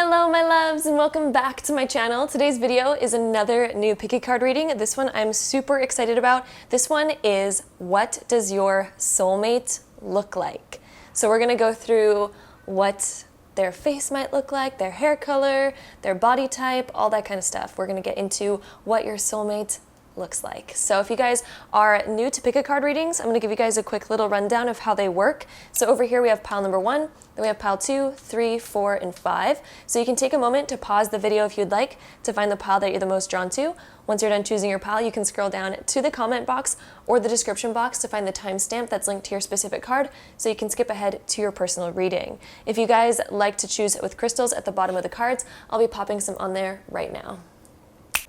Hello my loves and welcome back to my channel. Today's video is another new pick a card reading. This one I'm super excited about. This one is what does your soulmate look like? So we're going to go through what their face might look like, their hair color, their body type, all that kind of stuff. We're going to get into what your soulmate looks like. So if you guys are new to pick a card readings, I'm going to give you guys a quick little rundown of how they work. So over here we have pile number 1, then we have pile 2, 3, 4, and 5. So you can take a moment to pause the video if you'd like to find the pile that you're the most drawn to. Once you're done choosing your pile, you can scroll down to the comment box or the description box to find the timestamp that's linked to your specific card, so you can skip ahead to your personal reading. If you guys like to choose with crystals at the bottom of the cards, I'll be popping some on there right now.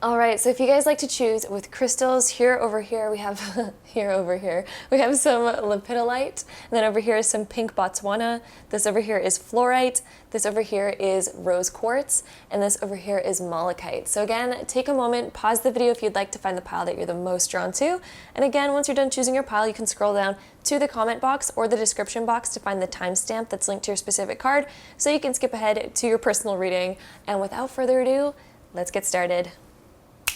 Alright, so if you guys like to choose with crystals, over here we have some lepidolite, and then over here is some pink Botswana, this over here is fluorite, this over here is rose quartz, and this over here is malachite. So again, take a moment, pause the video if you'd like to find the pile that you're the most drawn to, and again, once you're done choosing your pile, you can scroll down to the comment box or the description box to find the timestamp that's linked to your specific card, so you can skip ahead to your personal reading. And without further ado, let's get started.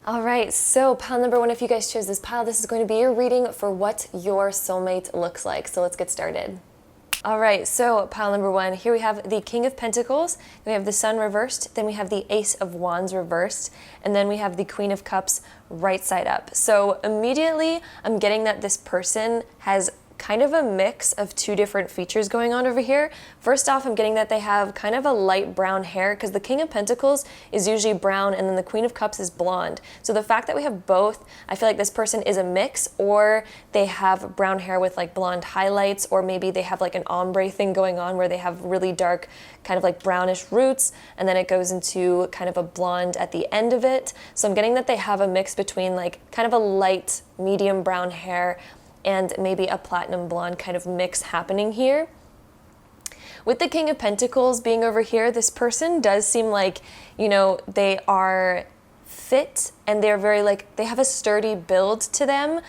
Alright, so pile number 1, if you guys chose this pile, this is going to be your reading for what your soulmate looks like. So let's get started. Alright, so pile number 1, here we have the King of Pentacles, then we have the Sun reversed, then we have the Ace of Wands reversed, and then we have the Queen of Cups right side up. So immediately I'm getting that this person has kind of a mix of two different features going on over here. First off, I'm getting that they have kind of a light brown hair, because the King of Pentacles is usually brown and then the Queen of Cups is blonde. So the fact that we have both, I feel like this person is a mix, or they have brown hair with like blonde highlights, or maybe they have like an ombre thing going on where they have really dark kind of like brownish roots and then it goes into kind of a blonde at the end of it. So I'm getting that they have a mix between like kind of a light medium brown hair and maybe a platinum blonde kind of mix happening here. With the King of Pentacles being over here, this person does seem like, you know, they are fit and they're very like, they have a sturdy build to them,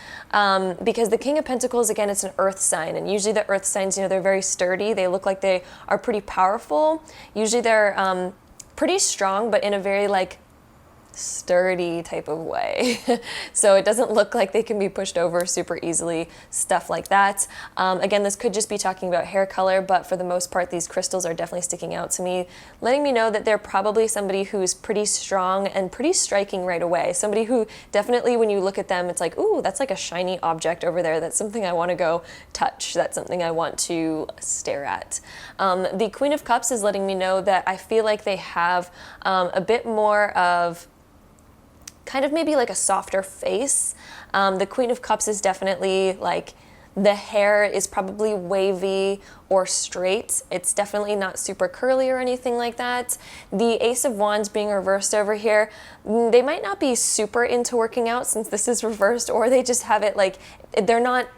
because the King of Pentacles, again, it's an earth sign, and usually the earth signs, you know, they're very sturdy. They look like they are pretty powerful. Usually they're pretty strong, but in a very like sturdy type of way. So it doesn't look like they can be pushed over super easily, stuff like that. Again, this could just be talking about hair color, but for the most part, these crystals are definitely sticking out to me, letting me know that they're probably somebody who's pretty strong and pretty striking right away. Somebody who definitely, when you look at them, it's like, ooh, that's like a shiny object over there. That's something I want to go touch. That's something I want to stare at. The Queen of Cups is letting me know that I feel like they have a bit more of kind of maybe like a softer face. The Queen of Cups is definitely like, the hair is probably wavy or straight. It's definitely not super curly or anything like that. The Ace of Wands being reversed over here, they might not be super into working out since this is reversed, or they just have it like, they're not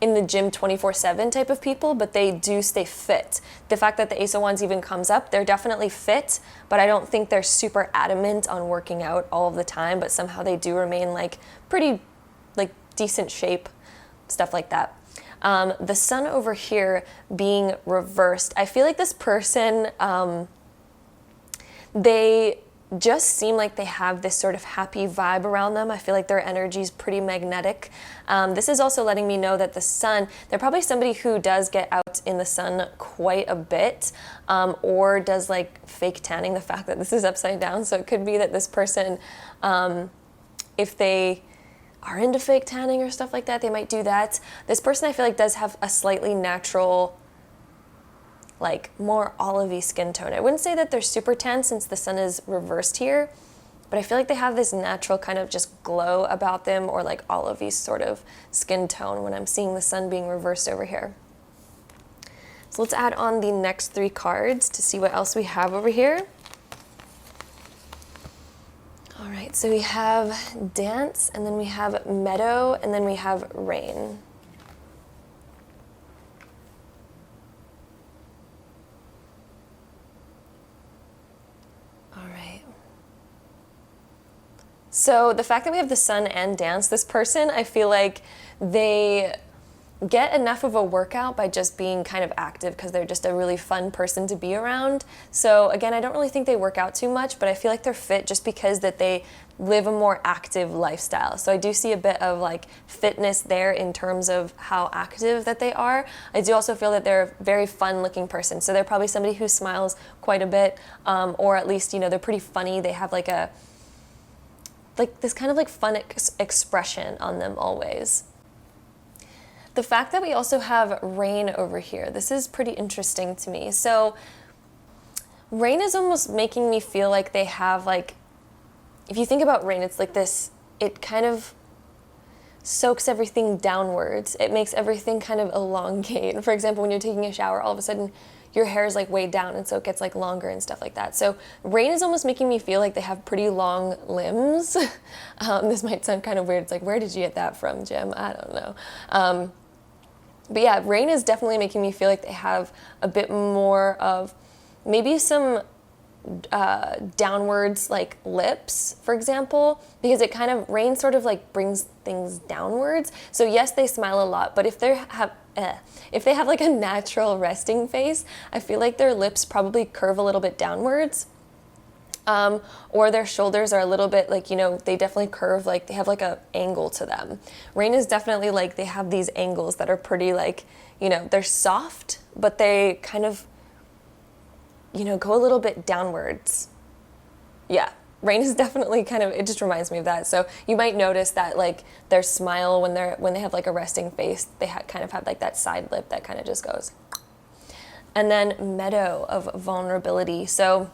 in the gym 24/7 type of people, but they do stay fit. The fact that the Ace of Wands even comes up, they're definitely fit, but I don't think they're super adamant on working out all of the time, but somehow they do remain like pretty like decent shape, stuff like that. The Sun over here being reversed, I feel like this person, they just seem like they have this sort of happy vibe around them. I feel like their energy is pretty magnetic. This is also letting me know that the Sun, they're probably somebody who does get out in the sun quite a bit, or does like fake tanning, the fact that this is upside down. So it could be that this person, if they are into fake tanning or stuff like that, they might do that. This person I feel like does have a slightly natural, like more olivey skin tone. I wouldn't say that they're super tan since the Sun is reversed here, but I feel like they have this natural kind of just glow about them, or like olivey sort of skin tone when I'm seeing the Sun being reversed over here. So let's add on the next 3 cards to see what else we have over here. All right, so we have Dance, and then we have Meadow, and then we have Rain. So the fact that we have the Sun and Dance, this person, I feel like they get enough of a workout by just being kind of active because they're just a really fun person to be around. So again, I don't really think they work out too much, but I feel like they're fit just because that they live a more active lifestyle. So I do see a bit of like fitness there in terms of how active that they are. I do also feel that they're a very fun looking person. So they're probably somebody who smiles quite a bit, or at least, you know, they're pretty funny. They have like this kind of like fun expression on them always. The fact that we also have rain over here, this is pretty interesting to me. So rain is almost making me feel like they have like, if you think about rain, it's like this, it kind of soaks everything downwards. It makes everything kind of elongate. For example, when you're taking a shower, all of a sudden your hair is like way down and so it gets like longer and stuff like that. So rain is almost making me feel like they have pretty long limbs. This might sound kind of weird. It's like, where did you get that from, Jim? I don't know. But yeah, rain is definitely making me feel like they have a bit more of maybe some downwards like lips, for example, because it kind of, rain sort of like brings things downwards. So yes, they smile a lot, but if they have like a natural resting face, I feel like their lips probably curve a little bit downwards. Or their shoulders are a little bit like, you know, they definitely curve, like they have like a angle to them. Rain is definitely like, they have these angles that are pretty like, you know, they're soft, but they kind of, you know, go a little bit downwards. Yeah, rain is definitely kind of, it just reminds me of that. So you might notice that like their smile when they have like a resting face, they kind of have like that side lip that kind of just goes. And then meadow of vulnerability. So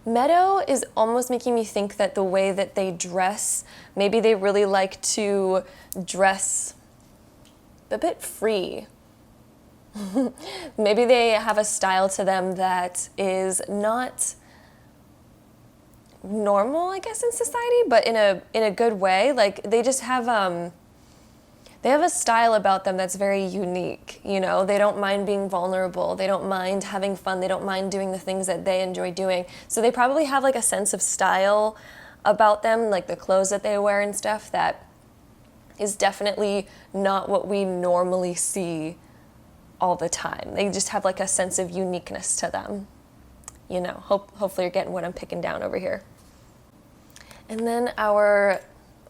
meadow is almost making me think that the way that they dress, maybe they really like to dress a bit free. Maybe they have a style to them that is not normal, I guess, in society, but in a good way. Like they just have they have a style about them that's very unique, you know? They don't mind being vulnerable. They don't mind having fun. They don't mind doing the things that they enjoy doing. So they probably have like a sense of style about them, like the clothes that they wear and stuff, that is definitely not what we normally see all the time. They just have like a sense of uniqueness to them. You know, hopefully you're getting what I'm picking down over here. And then our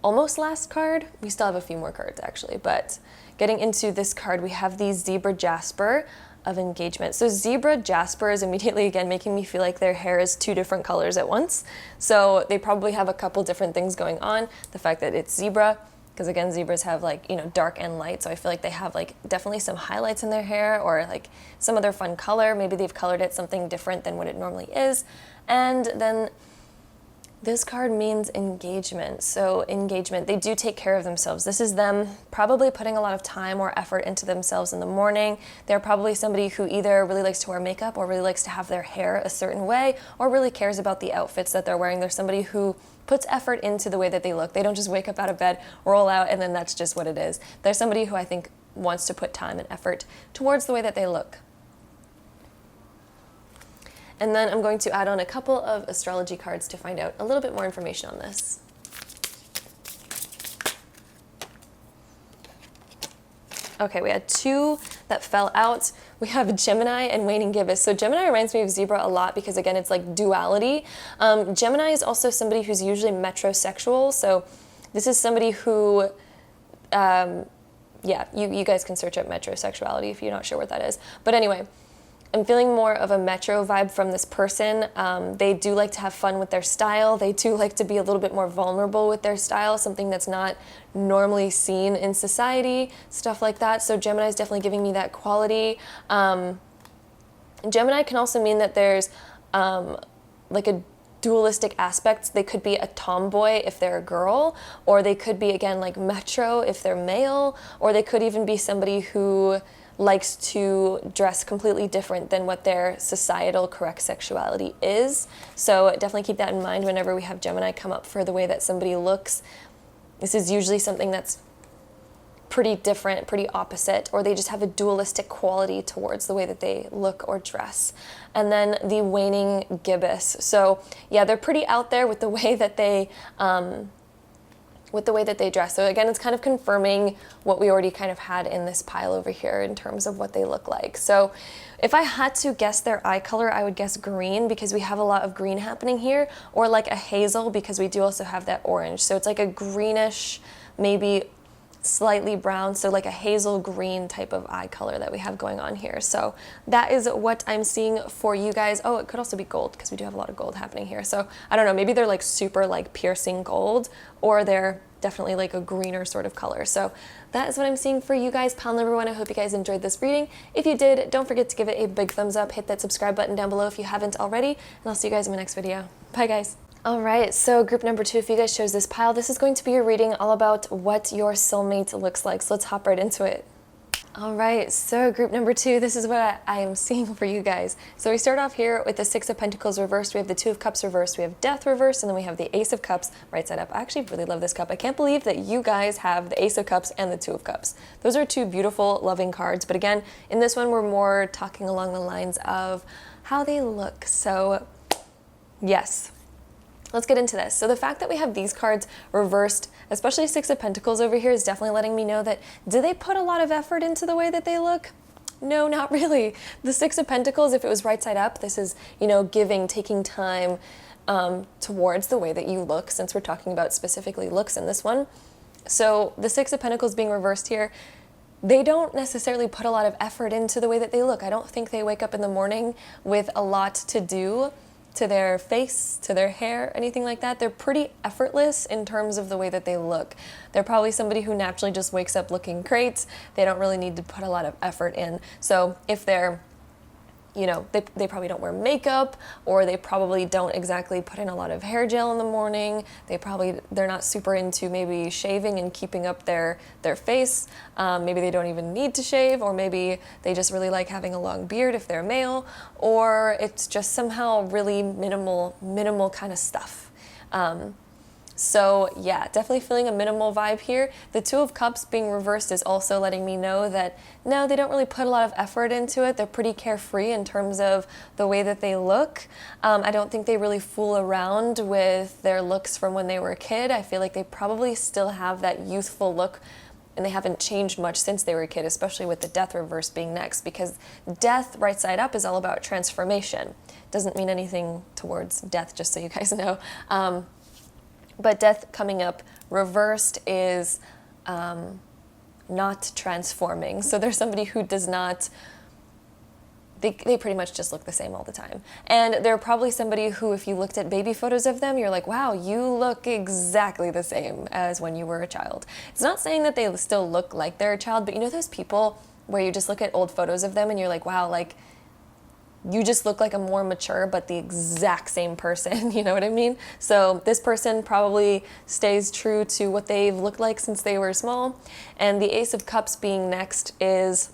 almost last card, we still have a few more cards actually, but getting into this card, we have the Zebra Jasper of Engagement. So Zebra Jasper is immediately again making me feel like their hair is two different colors at once. So they probably have a couple different things going on. The fact that it's zebra, because again, zebras have like, you know, dark and light. So I feel like they have like definitely some highlights in their hair or like some other fun color. Maybe they've colored it something different than what it normally is. And then this card means engagement. So engagement, they do take care of themselves. This is them probably putting a lot of time or effort into themselves in the morning. They're probably somebody who either really likes to wear makeup or really likes to have their hair a certain way or really cares about the outfits that they're wearing. They're somebody who puts effort into the way that they look. They don't just wake up out of bed, roll out, and then that's just what it is. They're somebody who I think wants to put time and effort towards the way that they look. And then I'm going to add on a couple of astrology cards to find out a little bit more information on this. Okay, we had two that fell out. We have Gemini and waning gibbous. So Gemini reminds me of Zebra a lot because again, it's like duality. Gemini is also somebody who's usually metrosexual. So this is somebody who, yeah, you guys can search up metrosexuality if you're not sure what that is. But anyway, I'm feeling more of a metro vibe from this person. They do like to have fun with their style. They do like to be a little bit more vulnerable with their style, something that's not normally seen in society, stuff like that. So Gemini is definitely giving me that quality. Gemini can also mean that there's like a dualistic aspect. They could be a tomboy if they're a girl, or they could be, again, like metro if they're male, or they could even be somebody who likes to dress completely different than what their societal correct sexuality is. So definitely keep that in mind whenever we have Gemini come up for the way that somebody looks. This is usually something that's pretty different, pretty opposite, or they just have a dualistic quality towards the way that they look or dress. And then the waning gibbous. So yeah, they're pretty out there with the way that they with the way that they dress. So again, it's kind of confirming what we already kind of had in this pile over here in terms of what they look like. So if I had to guess their eye color, I would guess green, because we have a lot of green happening here, or like a hazel, because we do also have that orange. So it's like a greenish, maybe slightly brown, so like a hazel green type of eye color that we have going on here. So that is what I'm seeing for you guys. Oh, it could also be gold, because we do have a lot of gold happening here. So I don't know, maybe they're like super like piercing gold, or they're definitely like a greener sort of color. So that is what I'm seeing for you guys. Pile number one, I hope you guys enjoyed this reading. If you did, don't forget to give it a big thumbs up, hit that subscribe button down below if you haven't already, and I'll see you guys in my next video. Bye guys. All right, so group number two, if you guys chose this pile, this is going to be a reading all about what your soulmate looks like. So let's hop right into it. All right, so group number two, this is what I am seeing for you guys. So we start off here with the Six of Pentacles reversed, we have the Two of Cups reversed, we have Death reversed, and then we have the Ace of Cups right side up. I actually really love this cup. I can't believe that you guys have the Ace of Cups and the Two of Cups. Those are two beautiful, loving cards, but again, in this one, we're more talking along the lines of how they look. So yes. Let's get into this. So the fact that we have these cards reversed, especially Six of Pentacles over here, is definitely letting me know that, do they put a lot of effort into the way that they look? No, not really. The Six of Pentacles, if it was right side up, this is, you know, giving, taking time towards the way that you look, since we're talking about specifically looks in this one. So the Six of Pentacles being reversed here, they don't necessarily put a lot of effort into the way that they look. I don't think they wake up in the morning with a lot to do to their face, to their hair, anything like that. They're pretty effortless in terms of the way that they look. They're probably somebody who naturally just wakes up looking great. They don't really need to put a lot of effort in. So if they're, you know, they probably don't wear makeup, or they probably don't exactly put in a lot of hair gel in the morning. They're not super into maybe shaving and keeping up their face. Maybe they don't even need to shave, or maybe they just really like having a long beard if they're male, or it's just somehow really minimal kind of stuff. So yeah, definitely feeling a minimal vibe here. The Two of Cups being reversed is also letting me know that no, they don't really put a lot of effort into it. They're pretty carefree in terms of the way that they look. I don't think they really fool around with their looks from when they were a kid. I feel like they probably still have that youthful look, and they haven't changed much since they were a kid, especially with the Death reverse being next, because Death right side up is all about transformation. Doesn't mean anything towards death, just so you guys know. But Death coming up reversed is not transforming. So there's somebody who does not, they pretty much just look the same all the time. And they're probably somebody who, if you looked at baby photos of them, you're like, wow, you look exactly the same as when you were a child. It's not saying that they still look like they're a child, but you know those people where you just look at old photos of them and you're like, wow, like, you just look like a more mature but the exact same person, you know what I mean? So this person probably stays true to what they've looked like since they were small. And the Ace of Cups being next is,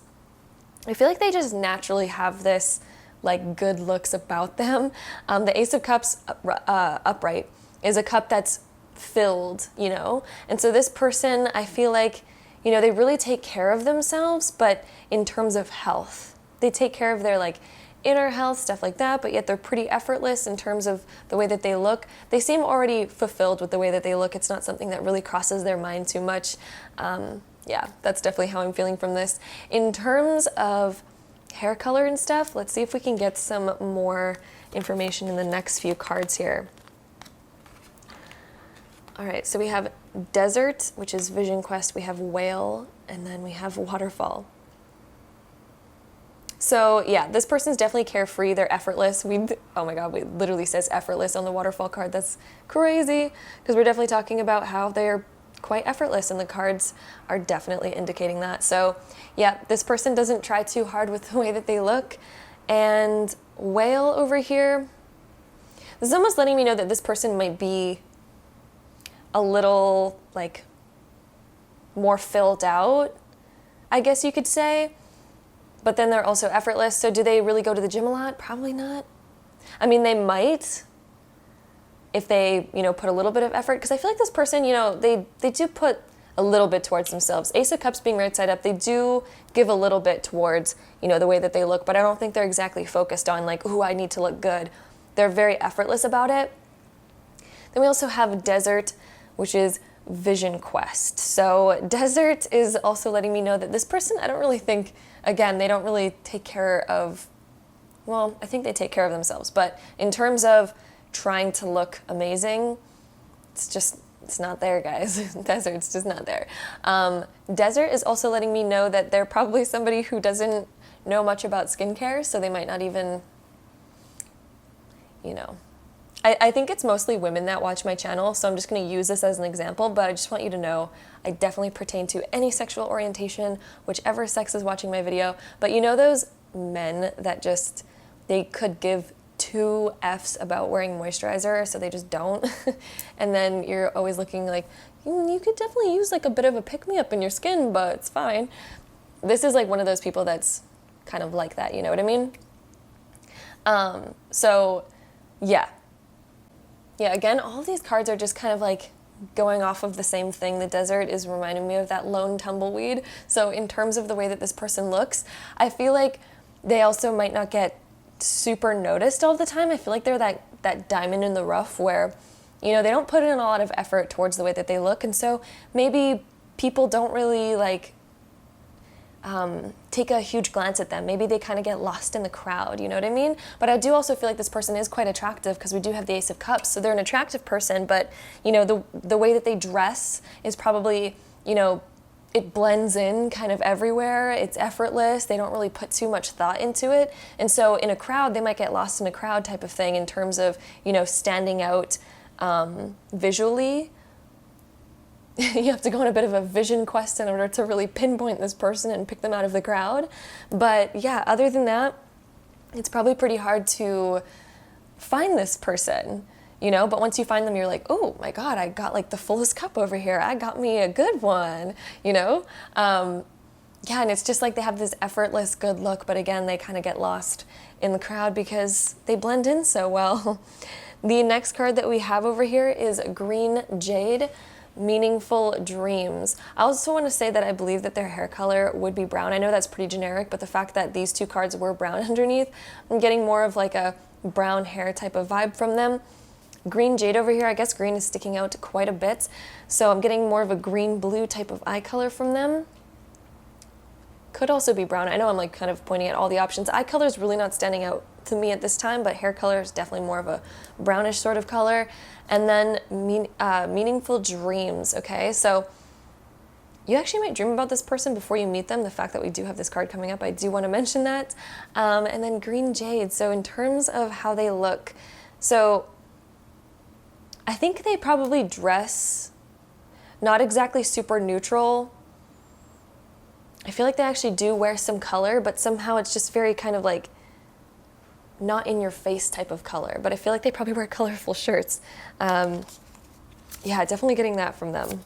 I feel like they just naturally have this like good looks about them. The Ace of Cups upright is a cup that's filled, you know? And so this person, I feel like, you know, they really take care of themselves, but in terms of health, they take care of their like inner health, stuff like that, but yet they're pretty effortless in terms of the way that they look. They seem already fulfilled with the way that they look. It's not something that really crosses their mind too much. Yeah, that's definitely how I'm feeling from this. In terms of hair color and stuff, let's see if we can get some more information in the next few cards here. All right, so we have Desert, which is Vision Quest. We have Whale, and then we have Waterfall. So yeah, this person's definitely carefree. They're effortless. Oh my God, it literally says effortless on the Waterfall card. That's crazy, because we're definitely talking about how they're quite effortless, and the cards are definitely indicating that. So yeah, this person doesn't try too hard with the way that they look. And Whale over here, this is almost letting me know that this person might be a little like more filled out, I guess you could say. But then they're also effortless. So do they really go to the gym a lot? Probably not. I mean, they might if they, you know, put a little bit of effort. Because I feel like this person, you know, they do put a little bit towards themselves. Ace of Cups being right side up, they do give a little bit towards, you know, the way that they look. But I don't think they're exactly focused on like, ooh, I need to look good. They're very effortless about it. Then we also have Desert, which is vision quest. So desert is also letting me know that this person, I don't really think, again, they don't really take care of, well, I think they take care of themselves, but in terms of trying to look amazing, it's not there, guys. Desert's just not there. Desert is also letting me know that they're probably somebody who doesn't know much about skincare, so they might not even, you know. I think it's mostly women that watch my channel, so I'm just going to use this as an example, but I just want you to know I definitely pertain to any sexual orientation, whichever sex is watching my video. But you know those men that just, they could give two Fs about wearing moisturizer, so they just don't? And then you're always looking like, you could definitely use like a bit of a pick-me-up in your skin, but it's fine. This is like one of those people that's kind of like that, you know what I mean? So yeah. Yeah, again, all of these cards are just kind of like going off of the same thing. The desert is reminding me of that lone tumbleweed. So in terms of the way that this person looks, I feel like they also might not get super noticed all the time. I feel like they're that diamond in the rough where, you know, they don't put in a lot of effort towards the way that they look. And so maybe people don't really like take a huge glance at them. Maybe they kind of get lost in the crowd, you know what I mean? But I do also feel like this person is quite attractive because we do have the Ace of Cups, so they're an attractive person, but, you know, the way that they dress is probably, you know, it blends in kind of everywhere. It's effortless. They don't really put too much thought into it. And so in a crowd, they might get lost in a crowd type of thing in terms of, you know, standing out visually. You have to go on a bit of a vision quest in order to really pinpoint this person and pick them out of the crowd. But yeah, other than that, it's probably pretty hard to find this person, you know, but once you find them, you're like, oh my God, I got like the fullest cup over here. I got me a good one, you know? Yeah, and it's just like they have this effortless good look, but again, they kind of get lost in the crowd because they blend in so well. The next card that we have over here is Green Jade. Meaningful dreams. I also want to say that I believe that their hair color would be brown. I know that's pretty generic, but the fact that these two cards were brown underneath, I'm getting more of like a brown hair type of vibe from them. Green Jade over here, I guess green is sticking out quite a bit, so I'm getting more of a green-blue type of eye color from them. Could also be brown. I know I'm like kind of pointing at all the options. Eye color is really not standing out to me at this time, but hair color is definitely more of a brownish sort of color. And then meaningful dreams, okay? So you actually might dream about this person before you meet them. The fact that we do have this card coming up, I do want to mention that. And then Green Jade. So in terms of how they look, so I think they probably dress not exactly super neutral. I feel like they actually do wear some color, but somehow it's just very kind of like not in your face type of color, but I feel like they probably wear colorful shirts. Yeah, definitely getting that from them.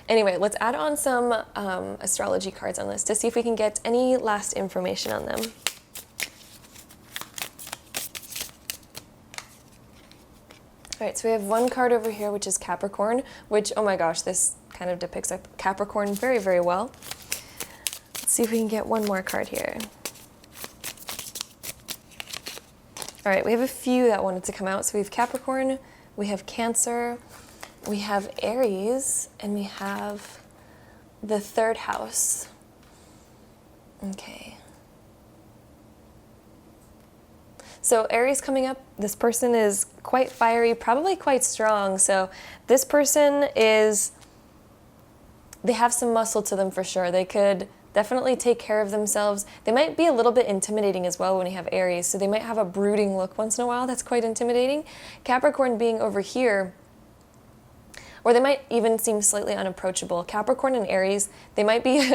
Anyway, let's add on some astrology cards on this to see if we can get any last information on them. All right, so we have one card over here, which is Capricorn, which, oh my gosh, this kind of depicts a Capricorn very, very well. Let's see if we can get one more card here. All right, we have a few that wanted to come out. So we have Capricorn, we have Cancer, we have Aries, and we have the third house. Okay. So Aries coming up, this person is quite fiery, probably quite strong. So this person is, they have some muscle to them for sure. They could definitely take care of themselves. They might be a little bit intimidating as well when you have Aries, so they might have a brooding look once in a while. That's quite intimidating. Capricorn being over here, or they might even seem slightly unapproachable. Capricorn and Aries, they might be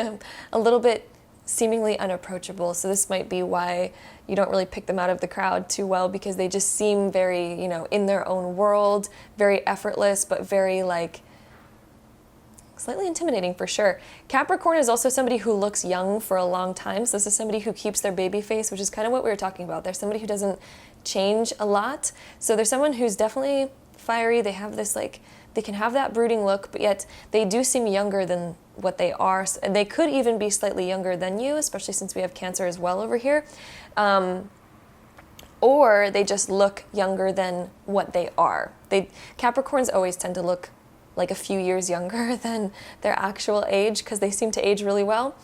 a little bit seemingly unapproachable, so this might be why you don't really pick them out of the crowd too well, because they just seem very, you know, in their own world, very effortless, but very like slightly intimidating for sure. Capricorn is also somebody who looks young for a long time. So this is somebody who keeps their baby face, which is kind of what we were talking about. They're somebody who doesn't change a lot. So there's someone who's definitely fiery. They have this like, they can have that brooding look, but yet they do seem younger than what they are. And they could even be slightly younger than you, especially since we have Cancer as well over here. Or they just look younger than what they are. Capricorns always tend to look like a few years younger than their actual age, because they seem to age really well.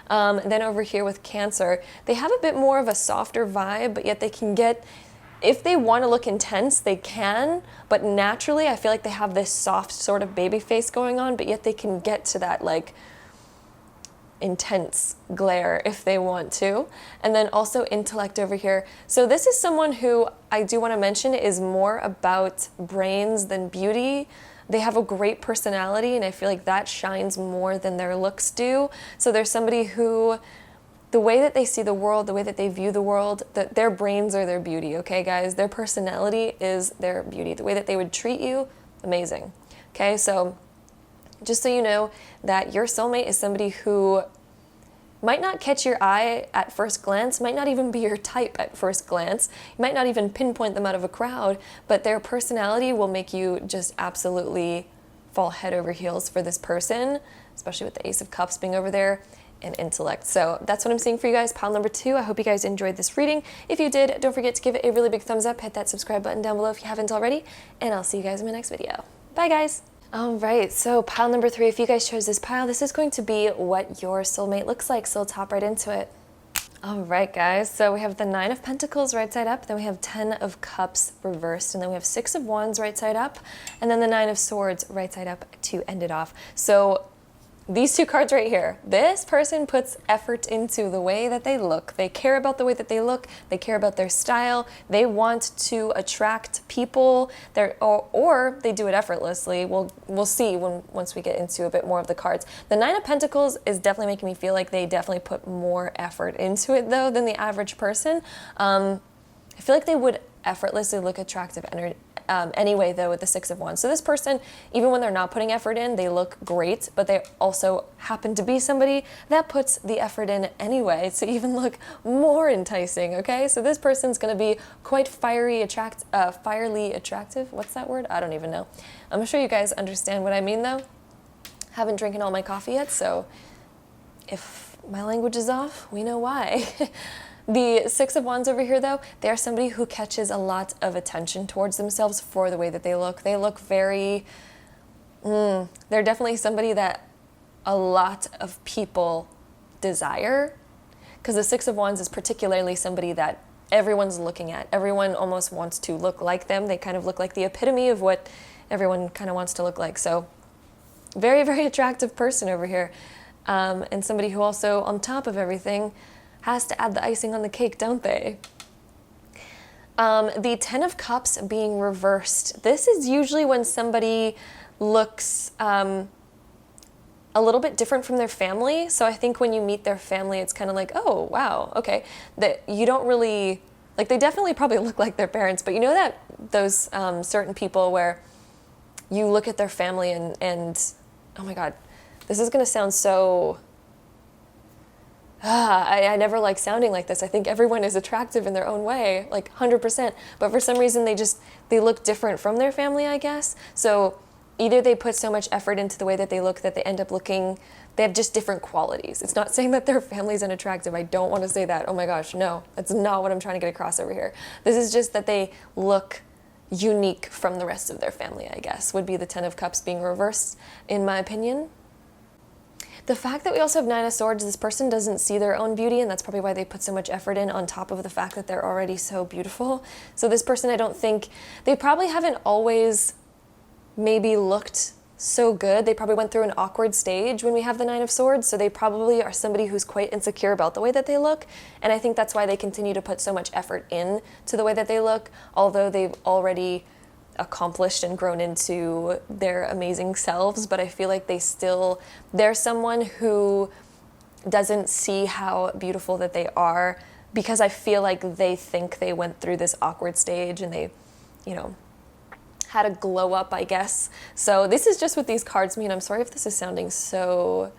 Then over here with Cancer, they have a bit more of a softer vibe, but yet they can get, if they want to look intense, they can, but naturally I feel like they have this soft sort of baby face going on, but yet they can get to that like intense glare if they want to. And then also intellect over here. So this is someone who I do want to mention is more about brains than beauty. They have a great personality, and I feel like that shines more than their looks do. So there's somebody who, the way that they see the world, the way that they view the world, their brains are their beauty, okay, guys? Their personality is their beauty. The way that they would treat you, amazing. Okay, so just so you know that your soulmate is somebody who might not catch your eye at first glance, might not even be your type at first glance, you might not even pinpoint them out of a crowd, but their personality will make you just absolutely fall head over heels for this person, especially with the Ace of Cups being over there, and intellect. So that's what I'm seeing for you guys, pile number 2. I hope you guys enjoyed this reading. If you did, don't forget to give it a really big thumbs up, hit that subscribe button down below if you haven't already, and I'll see you guys in my next video. Bye, guys. All right, so pile number 3, if you guys chose this pile, this is going to be what your soulmate looks like, so we'll top right into it. All right, guys, so we have the 9 of Pentacles right side up, then we have 10 of Cups reversed, and then we have 6 of Wands right side up, and then the 9 of Swords right side up to end it off. So these 2 cards right here, this person puts effort into the way that they look. They care about the way that they look. They care about their style. They want to attract people, or they do it effortlessly. We'll see once we get into a bit more of the cards. The 9 of Pentacles is definitely making me feel like they definitely put more effort into it, though, than the average person. I feel like they would effortlessly look attractive anyway, though, with the 6 of Wands. So this person, even when they're not putting effort in, they look great, but they also happen to be somebody that puts the effort in anyway to even look more enticing, okay? So this person's going to be quite fierily attractive. What's that word? I don't even know. I'm sure you guys understand what I mean, though. Haven't drinking all my coffee yet, so if my language is off, we know why. The 6 of Wands over here, though, they are somebody who catches a lot of attention towards themselves for the way that they look. They look very, they're definitely somebody that a lot of people desire, because the 6 of Wands is particularly somebody that everyone's looking at. Everyone almost wants to look like them. They kind of look like the epitome of what everyone kind of wants to look like. So very, very attractive person over here. And somebody who also, on top of everything, has to add the icing on the cake, don't they? The 10 of Cups being reversed. This is usually when somebody looks a little bit different from their family. So I think when you meet their family, it's kind of like, oh, wow, okay. That you don't really, like, they definitely probably look like their parents, but you know that those certain people where you look at their family and oh my God, this is going to sound so... I never like sounding like this. I think everyone is attractive in their own way, like 100%. But for some reason, they look different from their family, I guess. So either they put so much effort into the way that they look that they end up looking, they have just different qualities. It's not saying that their family's unattractive. I don't want to say that. Oh my gosh, no. That's not what I'm trying to get across over here. This is just that they look unique from the rest of their family, I guess, would be the 10 of Cups being reversed, in my opinion. The fact that we also have 9 of Swords, this person doesn't see their own beauty, and that's probably why they put so much effort in on top of the fact that they're already so beautiful. So this person, I don't think, they probably haven't always maybe looked so good. They probably went through an awkward stage when we have the 9 of Swords, so they probably are somebody who's quite insecure about the way that they look, and I think that's why they continue to put so much effort in to the way that they look, although they've already accomplished and grown into their amazing selves. But I feel like they're someone who doesn't see how beautiful that they are, because I feel like they think they went through this awkward stage and they, had a glow up, I guess. So this is just what these cards mean. I'm sorry if this is sounding so,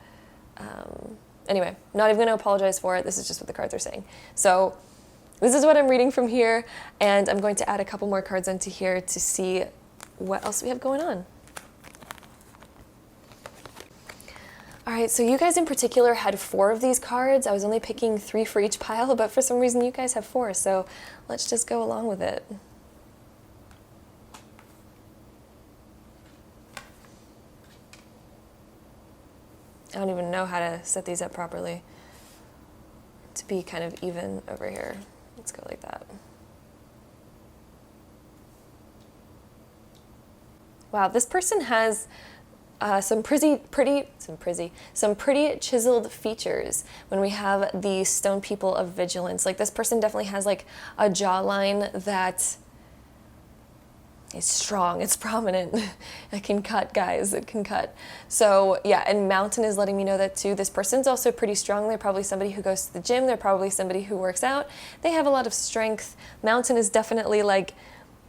anyway, not even gonna apologize for it. This is just what the cards are saying. So this is what I'm reading from here, and I'm going to add a couple more cards into here to see what else we have going on. All right, so you guys in particular had 4 of these cards. I was only picking 3 for each pile, but for some reason you guys have 4, so let's just go along with it. I don't even know how to set these up properly to be kind of even over here. Let's go like that. Wow, this person has some pretty chiseled features when we have the stone people of vigilance. Like, this person definitely has like a jawline that is strong, it's prominent. It can cut, guys, it can cut. So yeah, and mountain is letting me know that too. This person's also pretty strong. They're probably somebody who goes to the gym. They're probably somebody who works out. They have a lot of strength. Mountain is definitely like,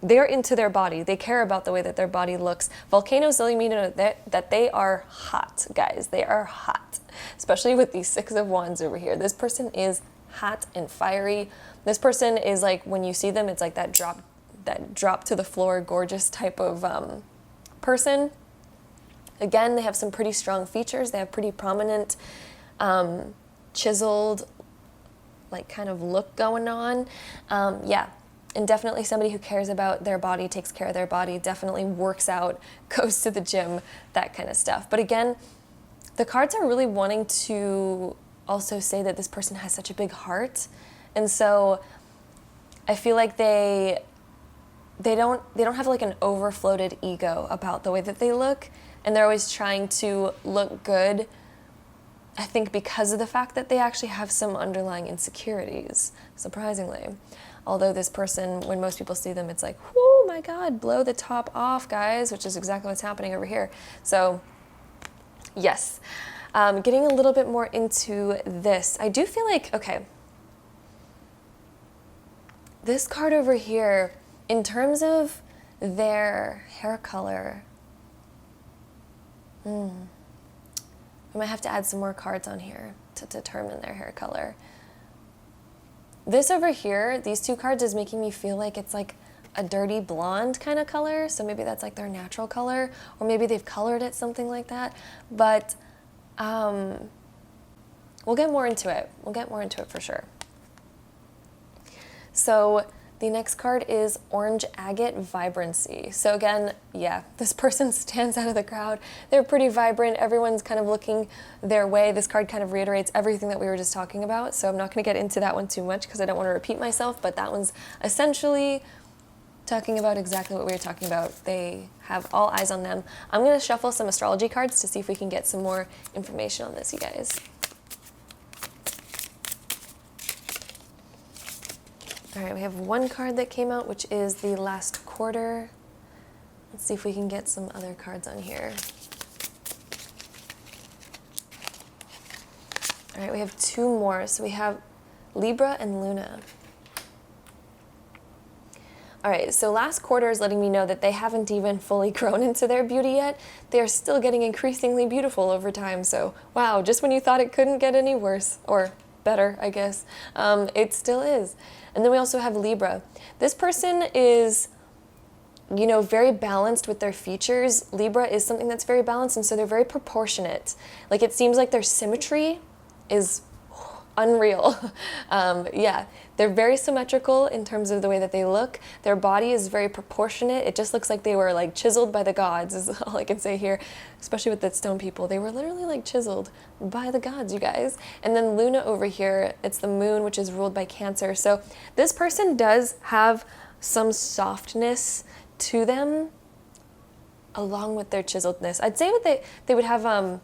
they're into their body. They care about the way that their body looks. Volcanoes letting me know that they are hot, guys. They are hot, especially with these Six of Wands over here. This person is hot and fiery. This person is like, when you see them, it's like that drop to the floor, gorgeous type of person. Again, they have some pretty strong features. They have pretty prominent, chiseled, like kind of look going on. Yeah. And definitely somebody who cares about their body, takes care of their body, definitely works out, goes to the gym, that kind of stuff. But again, the cards are really wanting to also say that this person has such a big heart. And so I feel like they don't have like an overfloated ego about the way that they look. And they're always trying to look good, I think, because of the fact that they actually have some underlying insecurities, surprisingly. Although this person, when most people see them, it's like, oh my God, blow the top off, guys, which is exactly what's happening over here. So yes, getting a little bit more into this, I do feel like, okay, this card over here, in terms of their hair color, I might have to add some more cards on here to determine their hair color. This over here, these two cards, is making me feel like it's like a dirty blonde kind of color. So maybe that's like their natural color, or maybe they've colored it something like that. But we'll get more into it. We'll get more into it for sure. So the next card is Orange Agate Vibrancy. So again, yeah, this person stands out of the crowd. They're pretty vibrant. Everyone's kind of looking their way. This card kind of reiterates everything that we were just talking about. So I'm not going to get into that one too much because I don't want to repeat myself, but that one's essentially talking about exactly what we were talking about. They have all eyes on them. I'm going to shuffle some astrology cards to see if we can get some more information on this, you guys. All right, we have one card that came out, which is the last quarter. Let's see if we can get some other cards on here. All right, we have two more. So we have Libra and Luna. All right, so last quarter is letting me know that they haven't even fully grown into their beauty yet. They are still getting increasingly beautiful over time. So wow, just when you thought it couldn't get any worse, or better, I guess, it still is. And then we also have Libra. This person is, you know, very balanced with their features. Libra is something that's very balanced, and so they're very proportionate. Like, it seems like their symmetry is unreal. Yeah, they're very symmetrical in terms of the way that they look. Their body is very proportionate. It just looks like they were like chiseled by the gods, is all I can say here, especially with the stone people. They were literally like chiseled by the gods, you guys. And then Luna over here, it's the moon, which is ruled by Cancer. So this person does have some softness to them along with their chiseledness. I'd say that they would have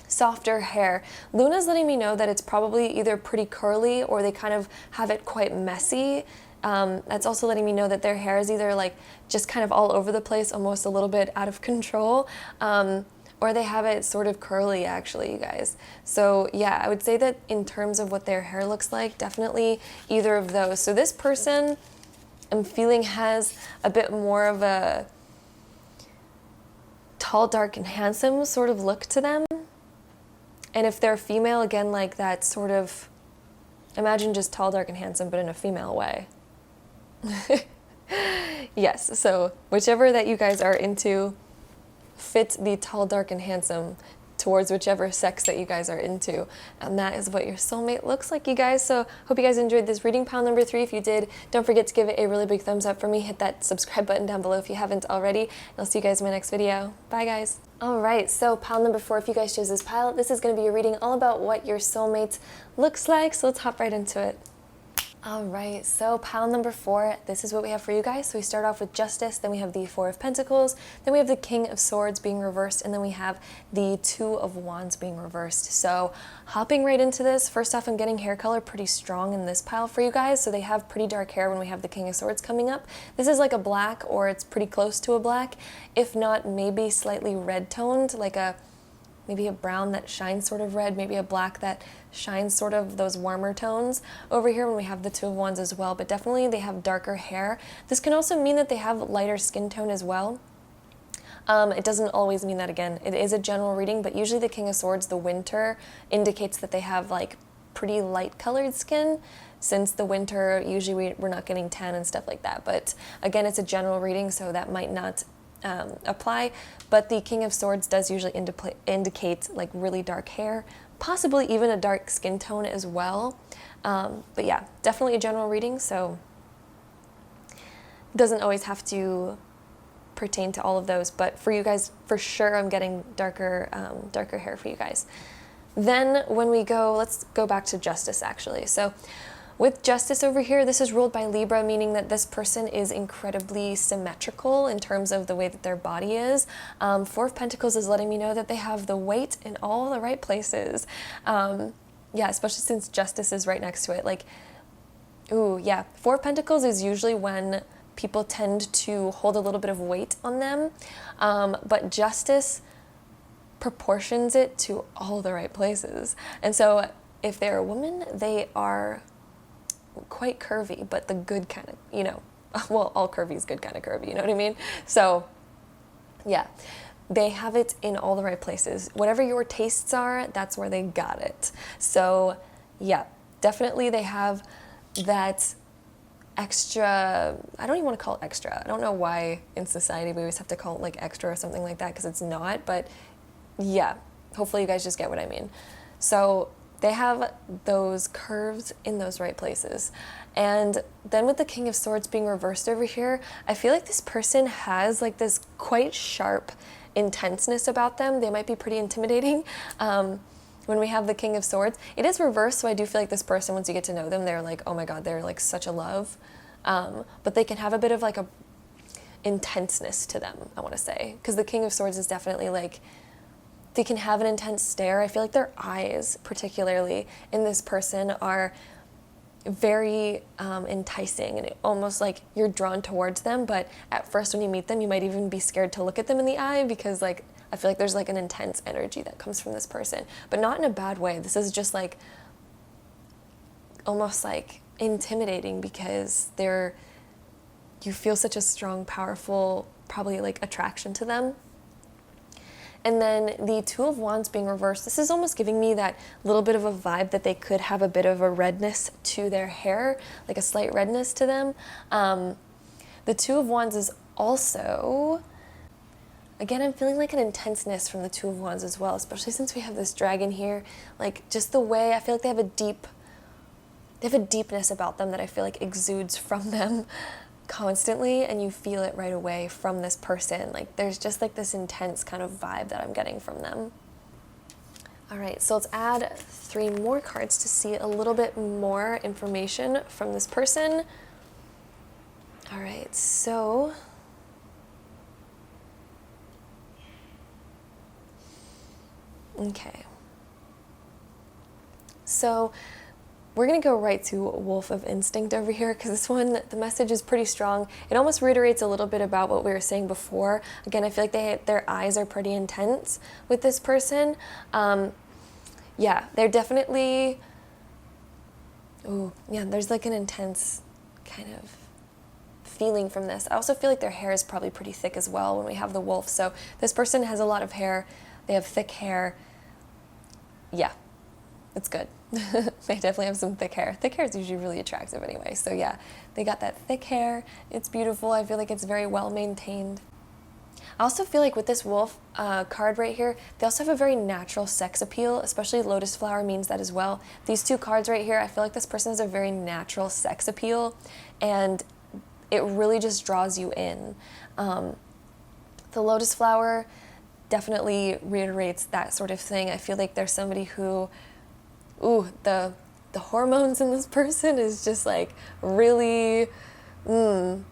softer hair. Luna's letting me know that it's probably either pretty curly or they kind of have it quite messy. That's also letting me know that their hair is either like just kind of all over the place, almost a little bit out of control, or they have it sort of curly, actually, you guys. So yeah, I would say that in terms of what their hair looks like, definitely either of those. So this person, I'm feeling, has a bit more of a tall, dark, and handsome sort of look to them. And if they're female, again, like that sort of, imagine just tall, dark, and handsome, but in a female way. Yes, so whichever that you guys are into, fit the tall, dark, and handsome towards whichever sex that you guys are into. And that is what your soulmate looks like, you guys. So hope you guys enjoyed this reading. Pile number 3, if you did, don't forget to give it a really big thumbs up for me. Hit that subscribe button down below if you haven't already. And I'll see you guys in my next video. Bye, guys. All right, so pile number 4, if you guys chose this pile, this is going to be a reading all about what your soulmate looks like. So let's hop right into it. All right, so pile number 4, this is what we have for you guys. So we start off with Justice, then we have the 4 of Pentacles, then we have the King of Swords being reversed, and then we have the 2 of Wands being reversed. So hopping right into this, first off, I'm getting hair color pretty strong in this pile for you guys. So they have pretty dark hair when we have the King of Swords coming up. This is like a black, or it's pretty close to a black, if not maybe slightly red toned, like maybe a brown that shines sort of red, maybe a black that shines sort of those warmer tones over here when we have the 2 of Wands as well, but definitely they have darker hair. This can also mean that they have lighter skin tone as well. It doesn't always mean that. Again, it is a general reading, but usually the King of Swords, the winter, indicates that they have like pretty light colored skin, since the winter usually we're not getting tan and stuff like that. But again, it's a general reading, so that might not apply, but the King of Swords does usually indicate like really dark hair, possibly even a dark skin tone as well. But yeah, definitely a general reading, so it doesn't always have to pertain to all of those, but for you guys, for sure, I'm getting darker hair for you guys. Then when we go, let's go back to Justice actually. So with Justice over here, this is ruled by Libra, meaning that this person is incredibly symmetrical in terms of the way that their body is. 4 of Pentacles is letting me know that they have the weight in all the right places. Yeah, especially since Justice is right next to it. Like, ooh, yeah. 4 of Pentacles is usually when people tend to hold a little bit of weight on them. But Justice proportions it to all the right places. And so if they're a woman, they are quite curvy, but the good kind of, you know, well, all curvy is good kind of curvy, you know what I mean? So yeah, they have it in all the right places. Whatever your tastes are, that's where they got it. So yeah, definitely they have that extra, I don't even want to call it extra. I don't know why in society we always have to call it like extra or something like that, because it's not, but yeah, hopefully you guys just get what I mean. So they have those curves in those right places. And then with the King of Swords being reversed over here, I feel like this person has like this quite sharp intenseness about them. They might be pretty intimidating. When we have the King of Swords, it is reversed, so I do feel like this person, once you get to know them, they're like, oh my God, they're like such a love. But they can have a bit of like a intenseness to them, I want to say. Because the King of Swords is definitely like, they can have an intense stare. I feel like their eyes, particularly in this person, are very enticing, and almost like you're drawn towards them. But at first when you meet them, you might even be scared to look at them in the eye, because like I feel like there's like an intense energy that comes from this person, but not in a bad way. This is just like almost like intimidating, because you feel such a strong, powerful, probably like attraction to them. And then the 2 of Wands being reversed, this is almost giving me that little bit of a vibe that they could have a bit of a redness to their hair, like a slight redness to them. The 2 of Wands is also, again, I'm feeling like an intenseness from the 2 of Wands as well, especially since we have this dragon here. Like just the way, I feel like they have a deepness about them that I feel like exudes from them constantly, and you feel it right away from this person. Like there's just like this intense kind of vibe that I'm getting from them. All right, so let's add 3 more cards to see a little bit more information from this person. All right, so okay. So we're going to go right to Wolf of Instinct over here, because this one, the message is pretty strong. It almost reiterates a little bit about what we were saying before. Again, I feel like their eyes are pretty intense with this person. Yeah, they're definitely, ooh, yeah, there's like an intense kind of feeling from this. I also feel like their hair is probably pretty thick as well when we have the wolf. So this person has a lot of hair. They have thick hair. Yeah, it's good. They definitely have some thick hair. Thick hair is usually really attractive anyway. So yeah, they got that thick hair. It's beautiful. I feel like it's very well maintained. I also feel like with this wolf card right here, they also have a very natural sex appeal, especially lotus flower means that as well. These two cards right here, I feel like this person has a very natural sex appeal, and it really just draws you in. The lotus flower definitely reiterates that sort of thing. I feel like there's somebody who, the hormones in this person is just like really, kind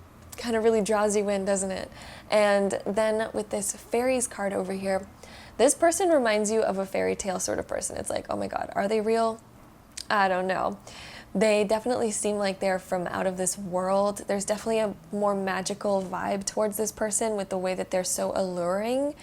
of really draws you in, doesn't it? And then with this fairies card over here, this person reminds you of a fairy tale sort of person. It's like, oh my God, are they real? I don't know. They definitely seem like they're from out of this world. There's definitely a more magical vibe towards this person with the way that they're so alluring.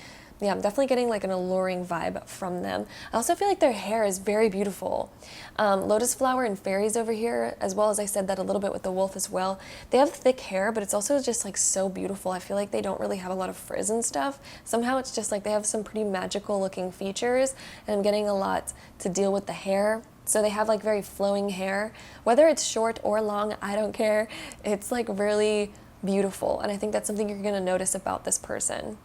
Yeah, I'm definitely getting like an alluring vibe from them. I also feel like their hair is very beautiful. Lotus flower and fairies over here, as well as I said that a little bit with the wolf as well. They have thick hair, but it's also just like so beautiful. I feel like they don't really have a lot of frizz and stuff. Somehow it's just like they have some pretty magical looking features, and I'm getting a lot to deal with the hair. So they have like very flowing hair. Whether it's short or long, I don't care. It's like really beautiful, and I think that's something you're gonna notice about this person.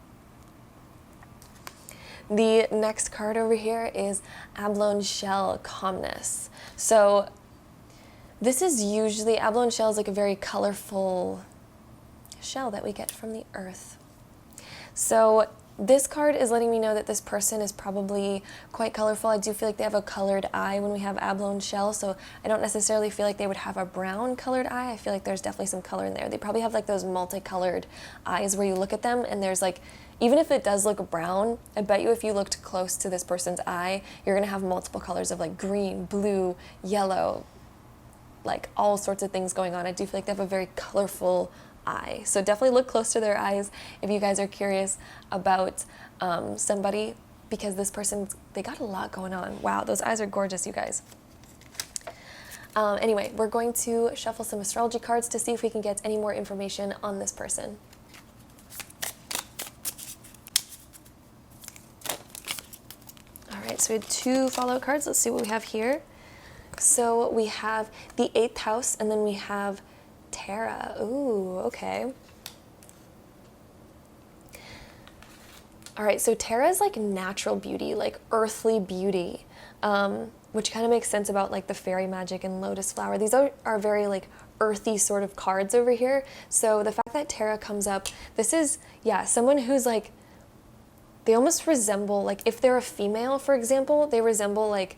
The next card over here is Abalone Shell, Calmness. So this is usually, abalone shell is like a very colorful shell that we get from the earth. So this card is letting me know that this person is probably quite colorful. I do feel like they have a colored eye when we have abalone shell, so I don't necessarily feel like they would have a brown colored eye. I feel like there's definitely some color in there. They probably have like those multicolored eyes where you look at them and there's like, even if it does look brown, I bet you if you looked close to this person's eye, you're gonna have multiple colors of like green, blue, yellow, like all sorts of things going on. I do feel like they have a very colorful eye. So definitely look close to their eyes if you guys are curious about somebody, because this person, they got a lot going on. Wow, those eyes are gorgeous, you guys. Anyway, we're going to shuffle some astrology cards to see if we can get any more information on this person. All right, so we had 2 follow cards. Let's see what we have here. So we have the 8th house, and then we have Tara. Ooh, okay. All right, so Tara is like natural beauty, like earthly beauty, which kind of makes sense about like the fairy magic and lotus flower. These are very like earthy sort of cards over here. So the fact that Tara comes up, this is, yeah, someone who's like, they almost resemble, like if they're a female, for example, they resemble like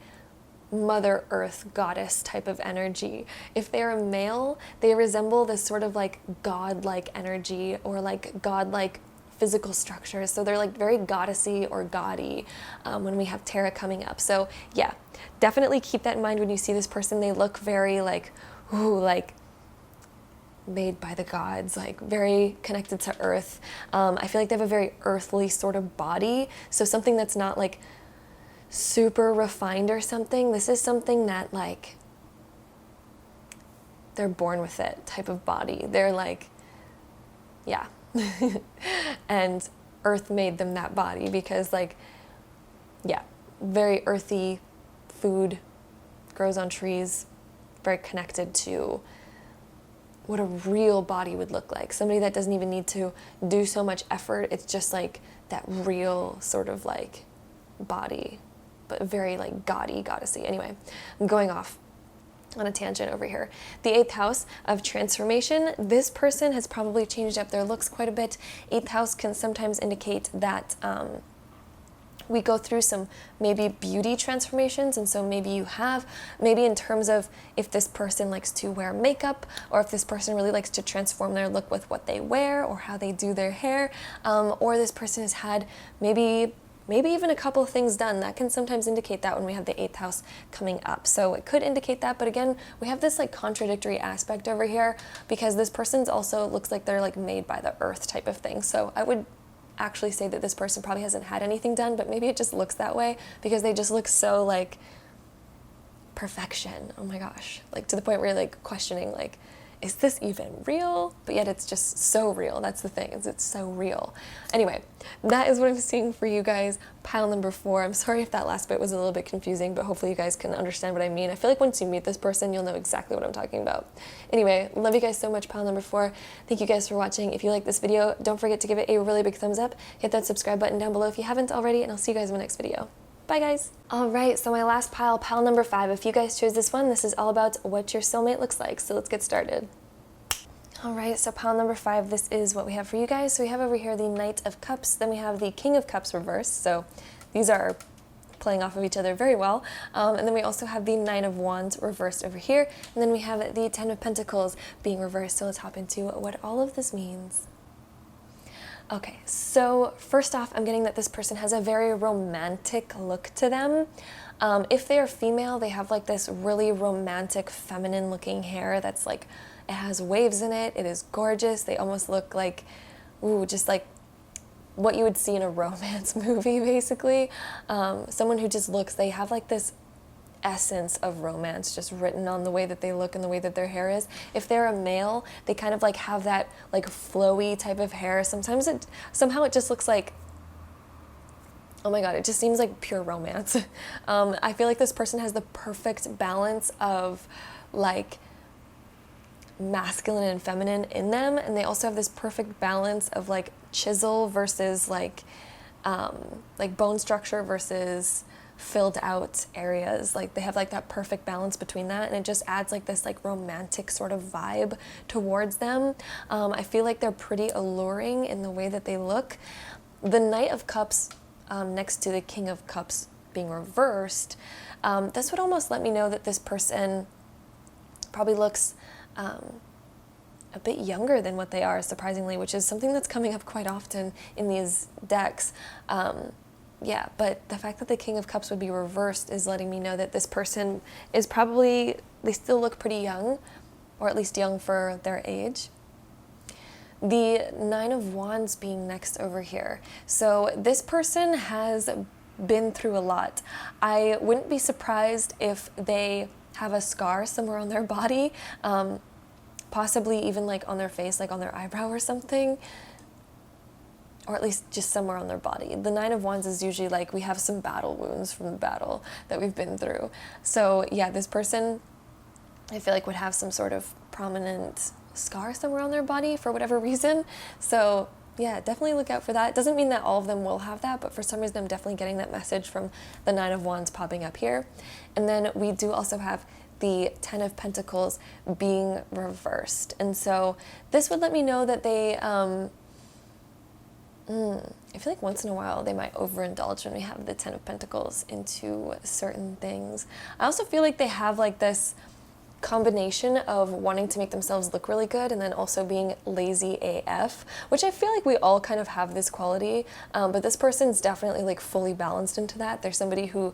Mother Earth goddess type of energy. If they're a male, they resemble this sort of like godlike energy or like godlike physical structures. So they're like very goddessy or gaudy when we have Tara coming up. So yeah, definitely keep that in mind when you see this person. They look very like, ooh, like made by the gods, like very connected to earth. I feel like they have a very earthly sort of body. So something that's not like super refined or something. This is something that like they're born with it type of body. They're like, yeah. And earth made them that body because like, yeah, very earthy food, grows on trees, very connected to what a real body would look like. Somebody that doesn't even need to do so much effort. It's just like that real sort of like body, but very like gaudy, goddessy. Anyway, I'm going off on a tangent over here. The 8th house of transformation. This person has probably changed up their looks quite a bit. 8th house can sometimes indicate that we go through some maybe beauty transformations, and so maybe you have, maybe in terms of if this person likes to wear makeup, or if this person really likes to transform their look with what they wear or how they do their hair, or this person has had maybe even a couple of things done. That can sometimes indicate that when we have the 8th house coming up. So it could indicate that, but again, we have this like contradictory aspect over here because this person's also looks like they're like made by the earth type of thing. So I would actually say that this person probably hasn't had anything done, but maybe it just looks that way because they just look so like perfection. Oh my gosh. Like to the point where you're like questioning, like, is this even real? But yet it's just so real. That's the thing, is it's so real. Anyway, that is what I'm seeing for you guys. Pile number 4. I'm sorry if that last bit was a little bit confusing, but hopefully you guys can understand what I mean. I feel like once you meet this person, you'll know exactly what I'm talking about. Anyway, love you guys so much, pile number 4. Thank you guys for watching. If you like this video, don't forget to give it a really big thumbs up. Hit that subscribe button down below if you haven't already, and I'll see you guys in my next video. Bye guys. All right, so my last pile number 5. If you guys chose this one, this is all about what your soulmate looks like. So let's get started. All right, so pile number 5, this is what we have for you guys. So we have over here the Knight of Cups, then we have the King of Cups reversed. So these are playing off of each other very well. And then we also have the Nine of Wands reversed over here. And then we have the Ten of Pentacles being reversed. So let's hop into what all of this means. Okay, so first off, I'm getting that this person has a very romantic look to them. If they are female, they have like this really romantic, feminine looking hair that's like, it has waves in it, it is gorgeous. They almost look like, ooh, just like what you would see in a romance movie, basically. Someone who just looks, they have like this essence of romance just written on the way that they look and the way that their hair is. If they're a male, they kind of like have that like flowy type of hair. Sometimes somehow it just looks like, oh my god, it just seems like pure romance. I feel like this person has the perfect balance of like masculine and feminine in them, and they also have this perfect balance of like chisel versus like bone structure versus filled out areas. Like they have like that perfect balance between that, and it just adds like this like romantic sort of vibe towards them. I feel like they're pretty alluring in the way that they look. The Knight of Cups next to the King of Cups being reversed, this would almost let me know that this person probably looks a bit younger than what they are, surprisingly, which is something that's coming up quite often in these decks. Yeah, but the fact that the King of Cups would be reversed is letting me know that this person is probably, they still look pretty young, or at least young for their age. The Nine of Wands being next over here. So this person has been through a lot. I wouldn't be surprised if they have a scar somewhere on their body, possibly even like on their face, like on their eyebrow or something, or at least just somewhere on their body. The Nine of Wands is usually like we have some battle wounds from the battle that we've been through. So yeah, this person, I feel like would have some sort of prominent scar somewhere on their body for whatever reason. So yeah, definitely look out for that. It doesn't mean that all of them will have that, but for some reason I'm definitely getting that message from the Nine of Wands popping up here. And then we do also have the Ten of Pentacles being reversed. And so this would let me know that they, I feel like once in a while they might overindulge when we have the Ten of Pentacles into certain things. I also feel like they have like this combination of wanting to make themselves look really good and then also being lazy AF, which I feel like we all kind of have this quality, but this person's definitely like fully balanced into that. They're somebody who,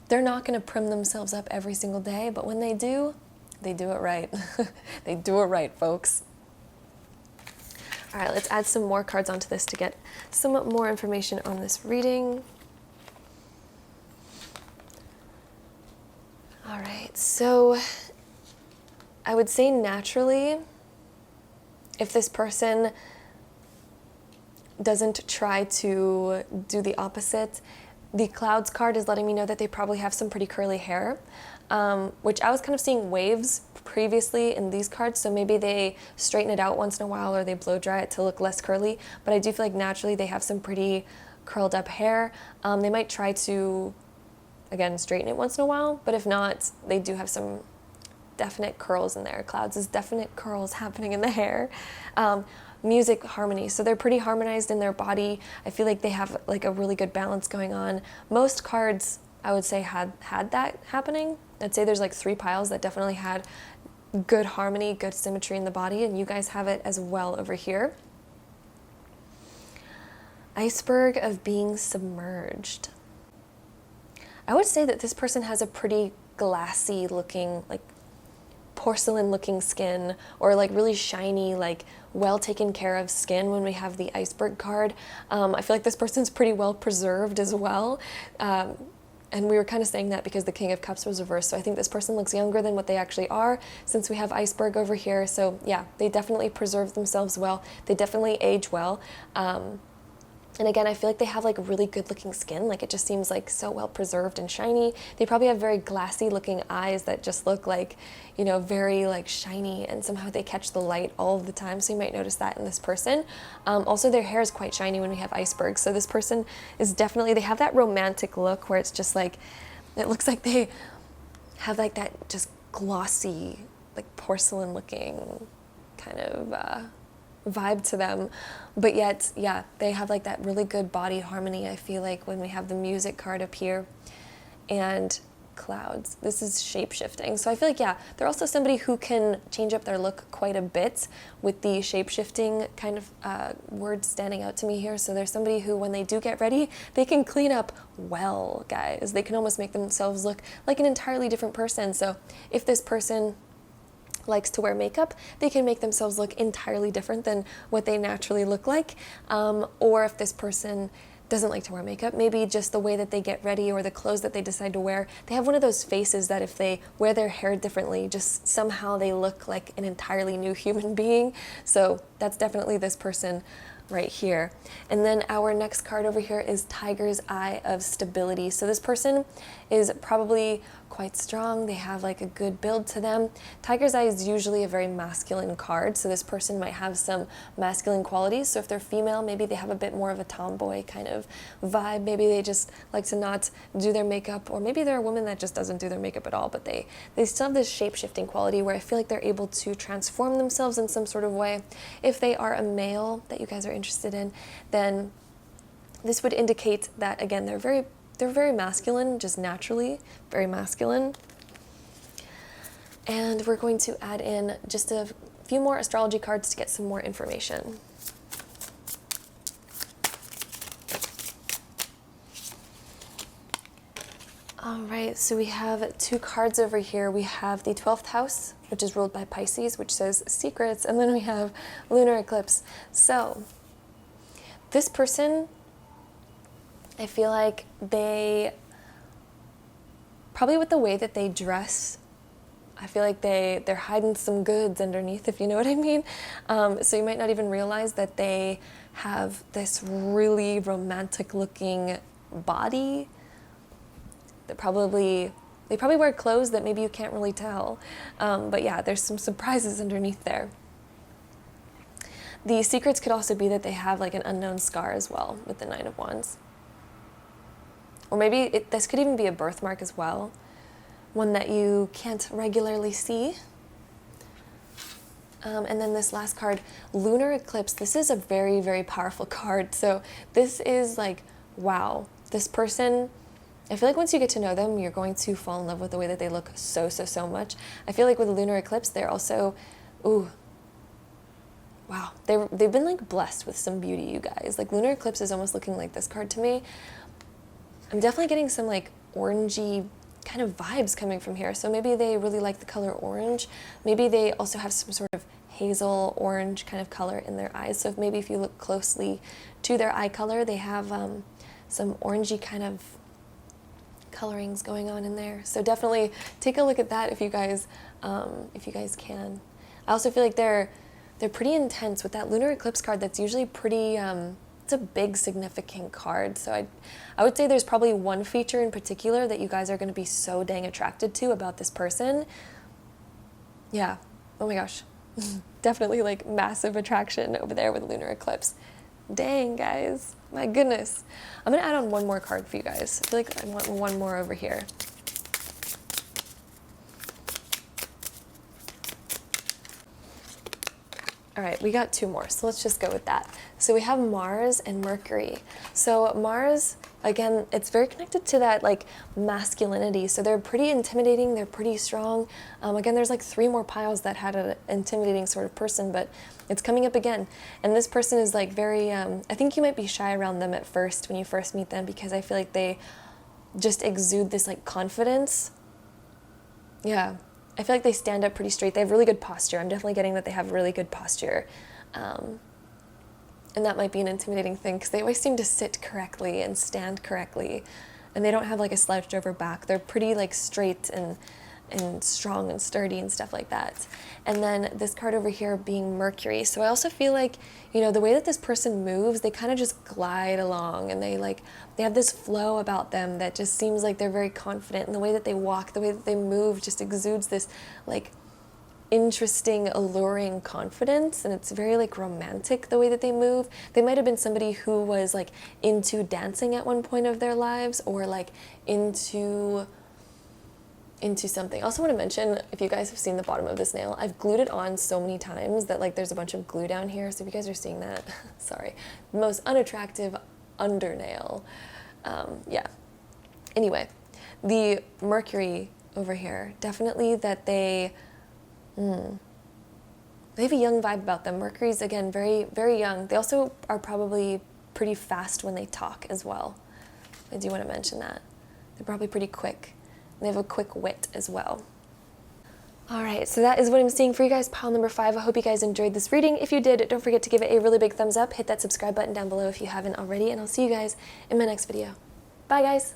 they're not going to prim themselves up every single day, but when they do it right. They do it right, folks. All right, let's add some more cards onto this to get some more information on this reading. All right, so I would say naturally, if this person doesn't try to do the opposite, the Clouds card is letting me know that they probably have some pretty curly hair, which I was kind of seeing waves previously in these cards, so maybe they straighten it out once in a while or they blow dry it to look less curly, but I do feel like naturally they have some pretty curled up hair. They might try to, again, straighten it once in a while, but if not, they do have some definite curls in there. Clouds is definite curls happening in the hair. Music, harmony, so they're pretty harmonized in their body. I feel like they have like a really good balance going on. Most cards, I would say, had that happening. I'd say there's like 3 piles that definitely had good harmony, good symmetry in the body, and you guys have it as well over here. Iceberg of being submerged. I would say that this person has a pretty glassy looking, like porcelain looking skin, or like really shiny, like well taken care of skin when we have the iceberg card. I feel like this person's pretty well preserved as well. And we were kind of saying that because the King of Cups was reversed. So I think this person looks younger than what they actually are, since we have iceberg over here. So yeah, they definitely preserve themselves well. They definitely age well. And again, I feel like they have like really good looking skin. Like it just seems like so well preserved and shiny. They probably have very glassy looking eyes that just look like, you know, very like shiny, and somehow they catch the light all of the time. So you might notice that in this person. Also, their hair is quite shiny when we have iceberg. So this person is definitely, they have that romantic look where it's just like, it looks like they have like that just glossy, like porcelain looking kind of vibe to them, but yet, yeah, they have like that really good body harmony. I feel like when we have the music card up here and clouds, this is shape-shifting. So I feel like, yeah, they're also somebody who can change up their look quite a bit with the shape-shifting kind of word standing out to me here. So there's somebody who, when they do get ready, they can clean up well, guys. They can almost make themselves look like an entirely different person. So if this person likes to wear makeup, they can make themselves look entirely different than what they naturally look like. Or if this person doesn't like to wear makeup, maybe just the way that they get ready or the clothes that they decide to wear, they have one of those faces that if they wear their hair differently, just somehow they look like an entirely new human being. So that's definitely this person right here. And then our next card over here is Tiger's Eye of Stability. So this person is probably quite strong. They have like a good build to them. Tiger's Eye is usually a very masculine card, so this person might have some masculine qualities. So if they're female, maybe they have a bit more of a tomboy kind of vibe. Maybe they just like to not do their makeup, or maybe they're a woman that just doesn't do their makeup at all, but they still have this shape-shifting quality where I feel like they're able to transform themselves in some sort of way. If they are a male that you guys are interested in, then this would indicate that, again, they're very masculine, just naturally very masculine. And we're going to add in just a few more astrology cards to get some more information. All right, so we have two cards over here. We have the 12th house, which is ruled by Pisces, which says secrets, and then we have lunar eclipse. So this person, I feel like they, probably with the way that they dress, I feel like they're hiding some goods underneath, if you know what I mean. So you might not even realize that they have this really romantic looking body. They probably wear clothes that maybe you can't really tell. But yeah, there's some surprises underneath there. The secrets could also be that they have like an unknown scar as well with the 9 of Wands. Or maybe this could even be a birthmark as well, one that you can't regularly see. And then this last card, lunar eclipse. This is a very, very powerful card. So this is like, wow, this person, I feel like once you get to know them, you're going to fall in love with the way that they look so much. I feel like with lunar eclipse, they're also, ooh, wow, they've been like blessed with some beauty, you guys. Like lunar eclipse is almost looking like this card to me. I'm definitely getting some like orangey kind of vibes coming from here. So maybe they really like the color orange. Maybe they also have some sort of hazel orange kind of color in their eyes. So if you look closely to their eye color, they have some orangey kind of colorings going on in there. So definitely take a look at that if you guys can. I also feel like they're pretty intense with that lunar eclipse card. That's usually pretty it's a big significant card. So I would say there's probably one feature in particular that you guys are going to be so dang attracted to about this person. Yeah, oh my gosh, definitely like massive attraction over there with lunar eclipse. Dang, guys, my goodness. I'm gonna add on one more card for you guys. I feel like I want one more over here. All right, we got two more, so let's just go with that. So we have Mars and Mercury. So Mars, again, it's very connected to that like masculinity. So they're pretty intimidating, they're pretty strong. Again, there's like 3 more piles that had an intimidating sort of person, but it's coming up again. And this person is like very, I think you might be shy around them at first when you first meet them, because I feel like they just exude this like confidence. Yeah. I feel like they stand up pretty straight. They have really good posture. I'm definitely getting that they have really good posture. And that might be an intimidating thing because they always seem to sit correctly and stand correctly. and they don't have like a slouched over back. They're pretty like straight and strong and sturdy and stuff like that. And then this card over here being Mercury. So I also feel like, you know, the way that this person moves, they kind of just glide along, and they have this flow about them that just seems like they're very confident, and the way that they walk, the way that they move just exudes this like interesting, alluring confidence, and it's very like romantic the way that they move. They might have been somebody who was like into dancing at one point of their lives, or like into something. I also want to mention, if you guys have seen the bottom of this nail, I've glued it on so many times that like there's a bunch of glue down here, so if you guys are seeing that, sorry. Most unattractive under nail. Yeah. Anyway, the Mercury over here, definitely that they have a young vibe about them. Mercury's, again, very, very young. They also are probably pretty fast when they talk as well. I do want to mention that. They're probably pretty quick. They have a quick wit as well. All right, so that is what I'm seeing for you guys, pile number 5. I hope you guys enjoyed this reading. If you did, don't forget to give it a really big thumbs up. Hit that subscribe button down below if you haven't already, and I'll see you guys in my next video. Bye, guys.